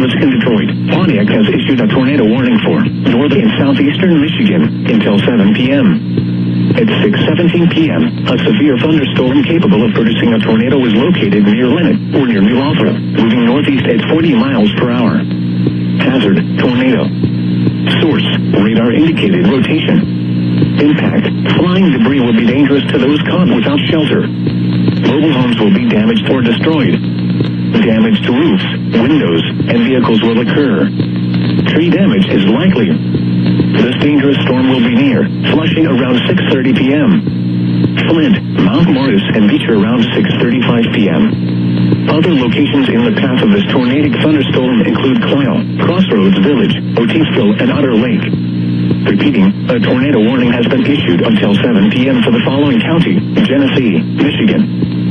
service in Detroit. Pontiac has issued a tornado warning for northern and southeastern Michigan until 7 p.m. At 6:17 p.m., a severe thunderstorm capable of producing a tornado was located near Lennon, or near New Lothrop, moving northeast at 40 miles per hour. Hazard, tornado. Source, radar indicated rotation. Impact, flying debris will be dangerous to those caught without shelter. Mobile homes will be damaged or destroyed. Damage to roofs, windows, and vehicles will occur. Tree damage is likely. This dangerous storm will be near Flushing around 6:30 p.m. Flint, Mount Morris, and Beecher around 6:35 p.m. Other locations in the path of this tornadic thunderstorm include Coyle, Crossroads Village, Otisville, and Otter Lake. Repeating, a tornado warning has been issued until 7 p.m. for the following county: Genesee, Michigan,